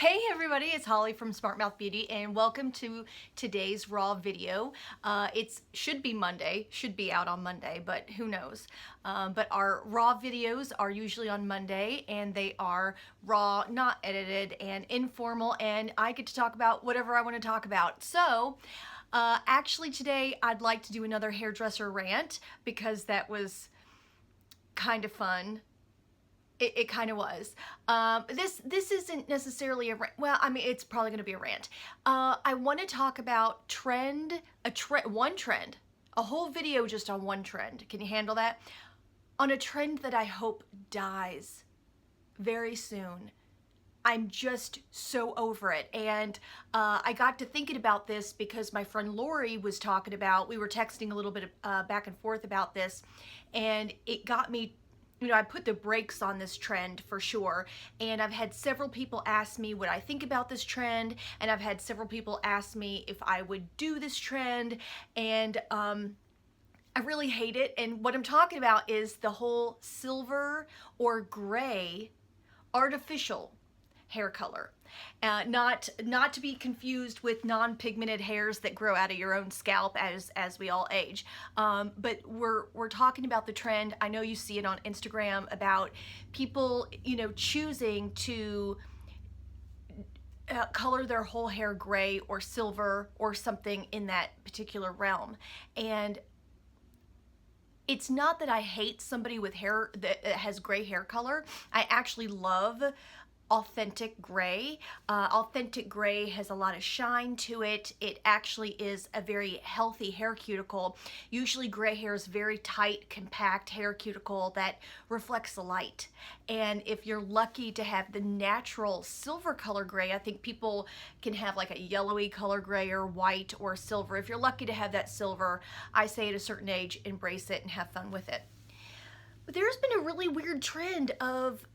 Hey everybody, it's Holly from Smart Mouth Beauty and welcome to today's raw video. It should be Monday, should be out on Monday, but who knows. But our raw videos are usually on Monday and they are raw, not edited and informal, and I get to talk about whatever I want to talk about. So actually today I'd like to do another hairdresser rant because that was kind of fun. It kind of was. This isn't necessarily a rant. Well, I mean, it's probably going to be a rant. I want to talk about one trend, a whole video just on one trend. Can you handle that? On a trend that I hope dies very soon. I'm just so over it. And I got to thinking about this because my friend Lori was talking about, we were texting a little bit back and forth about this, and it got me. I put the brakes on this trend for sure, and I've had several people ask me what I think about this trend, and I've had several people ask me if I would do this trend, and I really hate it. And what I'm talking about is the whole silver or gray artificial hair color. Not to be confused with non-pigmented hairs that grow out of your own scalp as we all age. But we're talking about the trend. I know you see it on Instagram about people, choosing to color their whole hair gray or silver or something in that particular realm. And it's not that I hate somebody with hair that has gray hair color. I actually love authentic gray. Authentic gray has a lot of shine to it. It actually is a very healthy hair cuticle. Usually gray hair is very tight, compact hair cuticle that reflects the light. And if you're lucky to have the natural silver color gray, I think people can have like a yellowy color gray or white or silver. If you're lucky to have that silver, I say at a certain age, embrace it and have fun with it. But there's been a really weird trend of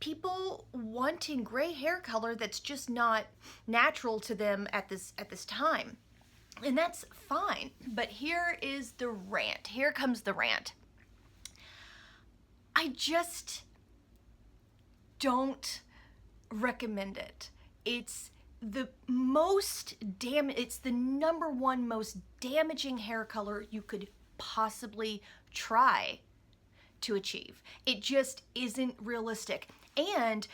people wanting gray hair color that's just not natural to them at this time. And that's fine. But here is the rant. Here comes the rant. I just don't recommend it. It's the number one most damaging hair color you could possibly try to achieve. It just isn't realistic. And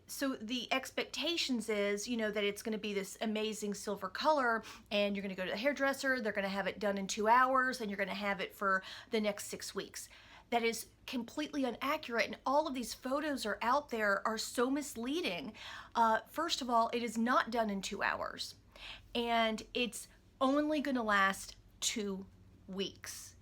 so the expectations is, that it's going to be this amazing silver color, and you're going to go to the hairdresser, they're going to have it done in 2 hours, and you're going to have it for the next 6 weeks. That is completely inaccurate, and all of these photos are out there are so misleading. First of all, it is not done in 2 hours, and it's only going to last 2 weeks.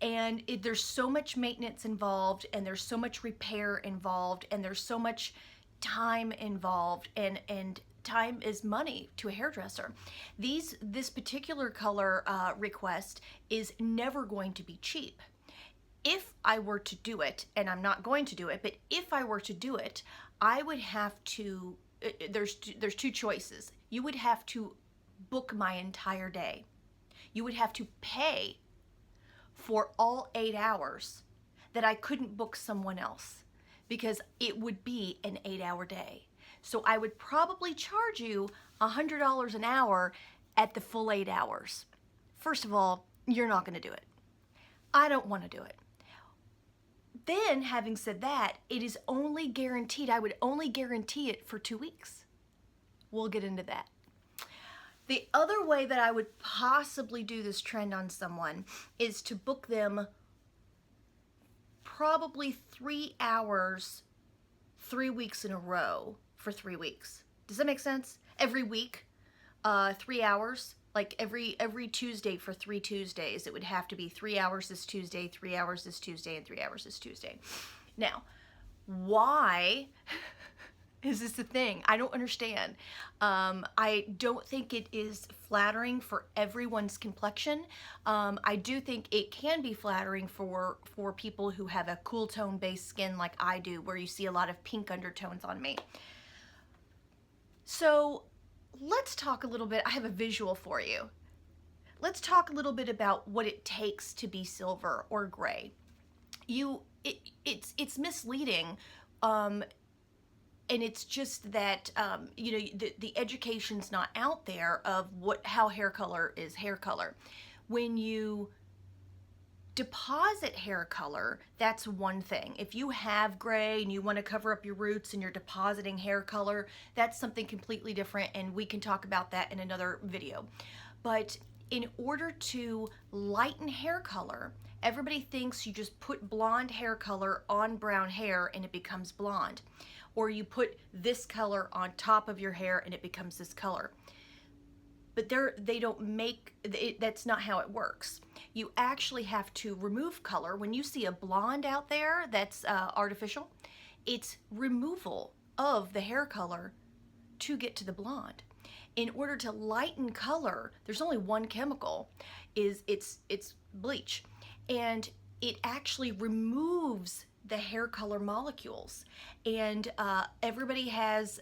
And there's so much maintenance involved, and there's so much repair involved, and there's so much time involved, and time is money to a hairdresser. This particular color request is never going to be cheap. If I were to do it, and I'm not going to do it, but if I were to do it, I would have to, there's two choices. You would have to book my entire day. You would have to pay for all 8 hours that I couldn't book someone else, because it would be an 8-hour day. So I would probably charge you $100 an hour at the full 8 hours. First of all, you're not going to do it. I don't want to do it. Then, having said that, it is only guaranteed, I would only guarantee it for 2 weeks. We'll get into that. The other way that I would possibly do this trend on someone is to book them probably 3 hours, 3 weeks in a row for 3 weeks. Does that make sense? Every week, 3 hours, like every Tuesday for 3 Tuesdays, it would have to be 3 hours this Tuesday, 3 hours this Tuesday, and 3 hours this Tuesday. Now, why is this a thing? I don't understand. I don't think it is flattering for everyone's complexion. I do think it can be flattering for people who have a cool tone based skin like I do, where you see a lot of pink undertones on me. So let's talk a little bit. I have a visual for you. Let's talk a little bit about what it takes to be silver or gray. It's misleading and it's just that you know, the education's not out there of how hair color is hair color. When you deposit hair color, that's one thing. If you have gray and you want to cover up your roots and you're depositing hair color, that's something completely different, and we can talk about that in another video. But in order to lighten hair color, everybody thinks you just put blonde hair color on brown hair and it becomes blonde, or you put this color on top of your hair and it becomes this color. But they don't make it, that's not how it works. You actually have to remove color. When you see a blonde out there that's artificial, it's removal of the hair color to get to the blonde. In order to lighten color, there's only one chemical, it's bleach, and it actually removes the hair color molecules. And everybody has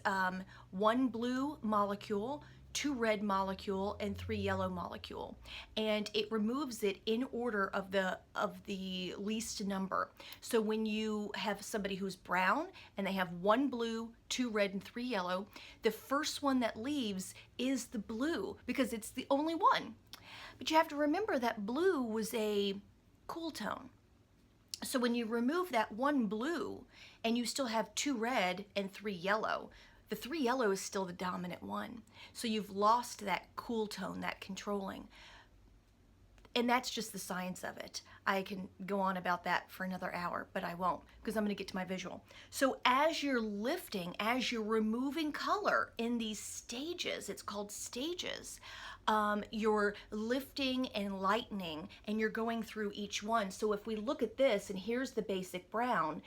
one blue molecule, 2 red molecule, and 3 yellow molecule, and it removes it in order of the least number. So when you have somebody who's brown and they have 1 blue, 2 red, and 3 yellow, the first one that leaves is the blue because it's the only one. But you have to remember that blue was a cool tone. So when you remove that 1 blue and you still have 2 red and 3 yellow, the 3 yellow is still the dominant one. So you've lost that cool tone, that controlling. And that's just the science of it. I can go on about that for another hour, but I won't because I'm going to get to my visual. So as you're lifting, as you're removing color in these stages, it's called stages, you're lifting and lightening, and you're going through each one. So if we look at this, and here's the basic brown,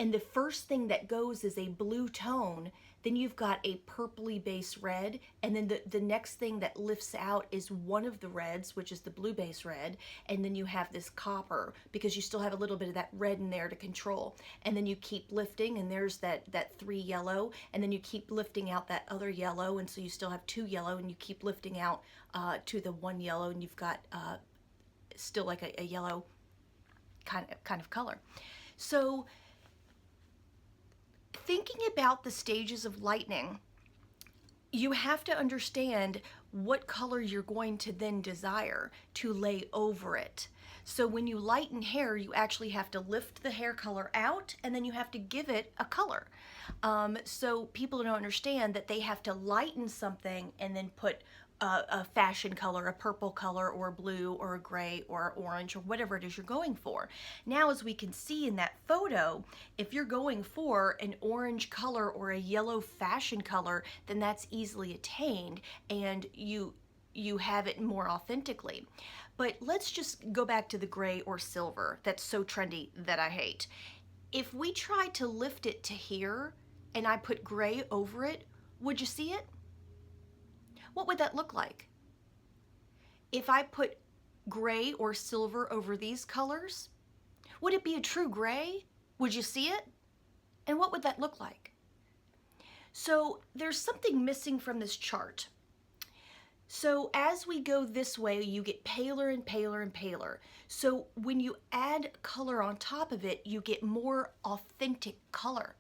and the first thing that goes is a blue tone, then you've got a purpley base red, and then the next thing that lifts out is one of the reds, which is the blue base red, and then you have this copper because you still have a little bit of that red in there to control. And then you keep lifting, and there's that 3 yellow, and then you keep lifting out that other yellow, and so you still have 2 yellow, and you keep lifting out to the 1 yellow, and you've got still like a yellow kind of color. So thinking about the stages of lightening, you have to understand what color you're going to then desire to lay over it. So when you lighten hair, you actually have to lift the hair color out, and then you have to give it a color. So people don't understand that they have to lighten something and then put a fashion color, a purple color, or a blue, or a gray, or orange, or whatever it is you're going for. Now, as we can see in that photo, if you're going for an orange color or a yellow fashion color, then that's easily attained, and you have it more authentically. But let's just go back to the gray or silver that's so trendy that I hate. If we try to lift it to here and I put gray over it, would you see it? What would that look like? If I put gray or silver over these colors, would it be a true gray? Would you see it? And what would that look like? So there's something missing from this chart. So as we go this way, you get paler and paler and paler. So when you add color on top of it, you get more authentic color.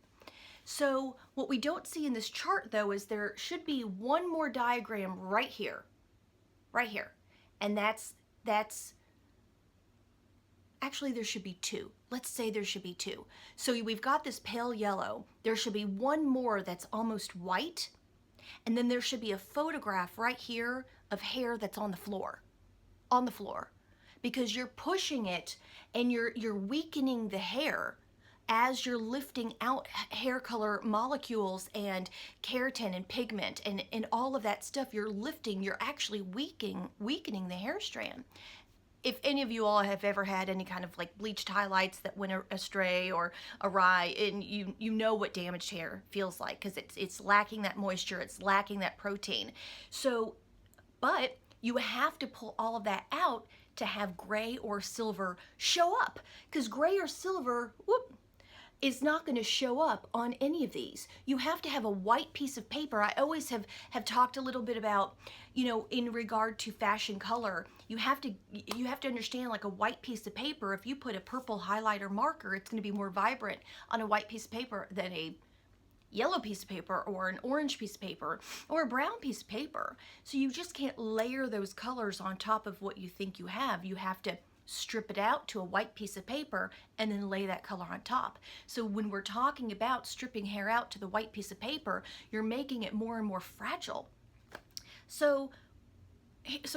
So what we don't see in this chart, though, is there should be one more diagram right here, and that's actually there should be 2. Let's say there should be 2. So we've got this pale yellow. There should be one more that's almost white, and then there should be a photograph right here of hair that's on the floor, because you're pushing it and you're weakening the hair. As you're lifting out hair color molecules and keratin and pigment and all of that stuff, you're actually weakening the hair strand. If any of you all have ever had any kind of like bleached highlights that went astray or awry, and you know what damaged hair feels like, because it's lacking that moisture, it's lacking that protein. So, but you have to pull all of that out to have gray or silver show up, because gray or silver, is not going to show up on any of these. You have to have a white piece of paper. I always have talked a little bit about, in regard to fashion color, you have to understand, like a white piece of paper, if you put a purple highlighter marker, it's going to be more vibrant on a white piece of paper than a yellow piece of paper or an orange piece of paper or a brown piece of paper. So you just can't layer those colors on top of what you think you have. You have to strip it out to a white piece of paper and then lay that color on top. So when we're talking about stripping hair out to the white piece of paper, you're making it more and more fragile. So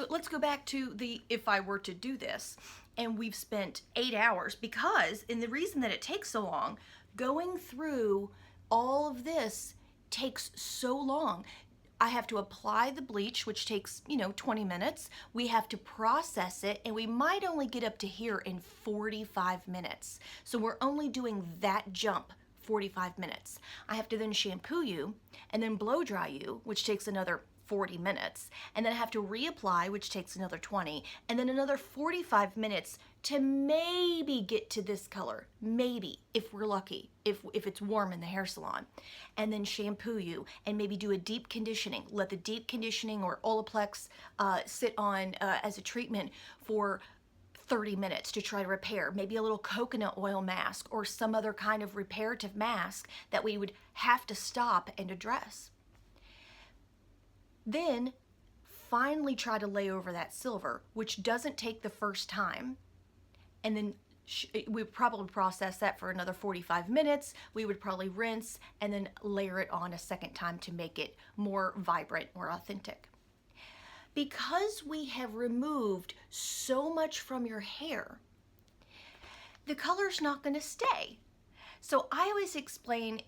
let's go back to the, if I were to do this, and we've spent 8 hours, because, and the reason that it takes so long, going through all of this takes so long. I have to apply the bleach, which takes, 20 minutes. We have to process it, and we might only get up to here in 45 minutes. So we're only doing that jump 45 minutes. I have to then shampoo you and then blow dry you, which takes another 40 minutes, and then I have to reapply, which takes another 20, and then another 45 minutes to maybe get to this color, maybe, if we're lucky, if it's warm in the hair salon, and then shampoo you and maybe do a deep conditioning. Let the deep conditioning or Olaplex sit on as a treatment for 30 minutes to try to repair, maybe a little coconut oil mask or some other kind of reparative mask that we would have to stop and address. Then finally try to lay over that silver, which doesn't take the first time. And then we probably process that for another 45 minutes. We would probably rinse and then layer it on a second time to make it more vibrant, more authentic. Because we have removed so much from your hair, the color's not going to stay. So I always explain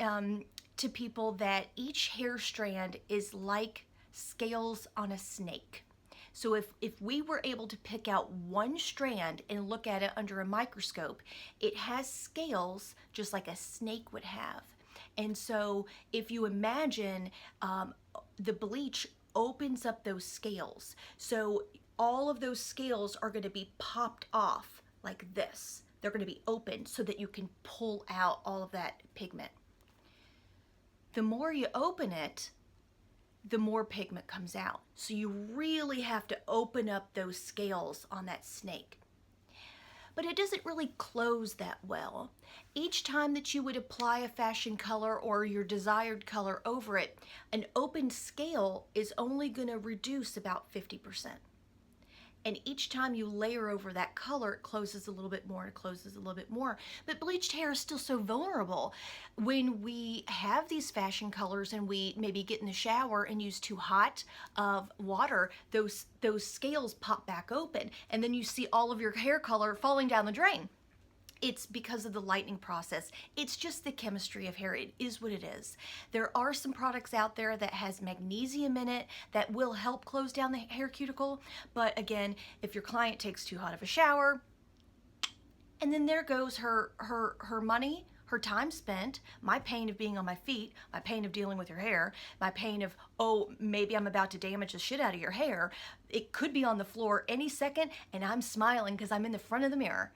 to people that each hair strand is like scales on a snake. So if we were able to pick out one strand and look at it under a microscope, it has scales just like a snake would have. And so if you imagine the bleach opens up those scales, so all of those scales are going to be popped off like this. They're going to be open so that you can pull out all of that pigment. The more you open it, the more pigment comes out. So you really have to open up those scales on that snake. But it doesn't really close that well. Each time that you would apply a fashion color or your desired color over it, an open scale is only going to reduce about 50%. And each time you layer over that color, it closes a little bit more, it closes a little bit more. But bleached hair is still so vulnerable. When we have these fashion colors and we maybe get in the shower and use too hot of water, those scales pop back open, and then you see all of your hair color falling down the drain. It's because of the lightening process. It's just the chemistry of hair. It is what it is. There are some products out there that has magnesium in it that will help close down the hair cuticle. But again, if your client takes too hot of a shower, and then there goes her money, her time spent, my pain of being on my feet, my pain of dealing with your hair, my pain of, oh, maybe I'm about to damage the shit out of your hair. It could be on the floor any second, and I'm smiling because I'm in the front of the mirror.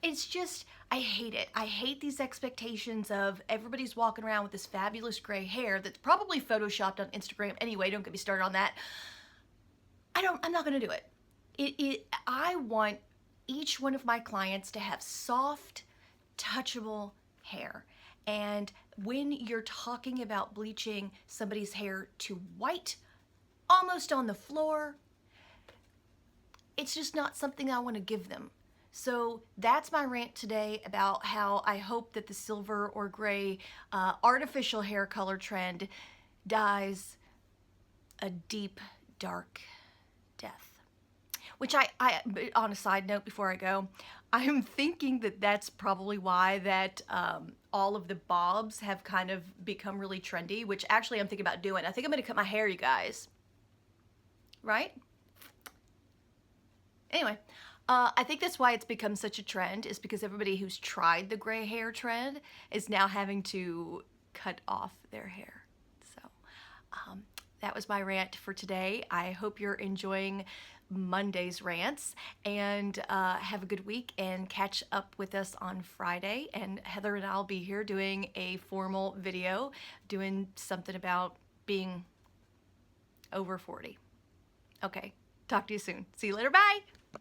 It's just, I hate it. I hate these expectations of everybody's walking around with this fabulous gray hair that's probably photoshopped on Instagram. Anyway, don't get me started on that. I'm not going to do it. I want each one of my clients to have soft, touchable hair. And when you're talking about bleaching somebody's hair to white, almost on the floor, it's just not something I want to give them. So that's my rant today about how I hope that the silver or gray artificial hair color trend dies a deep, dark death. Which on a side note before I go, I'm thinking that that's probably why that all of the bobs have kind of become really trendy, which actually I'm thinking about doing. I think I'm going to cut my hair, you guys. Right? Anyway. I think that's why it's become such a trend, is because everybody who's tried the gray hair trend is now having to cut off their hair. So that was my rant for today. I hope you're enjoying Monday's rants, and have a good week, and catch up with us on Friday. And Heather and I'll be here doing a formal video doing something about being over 40. Okay, talk to you soon. See you later. Bye.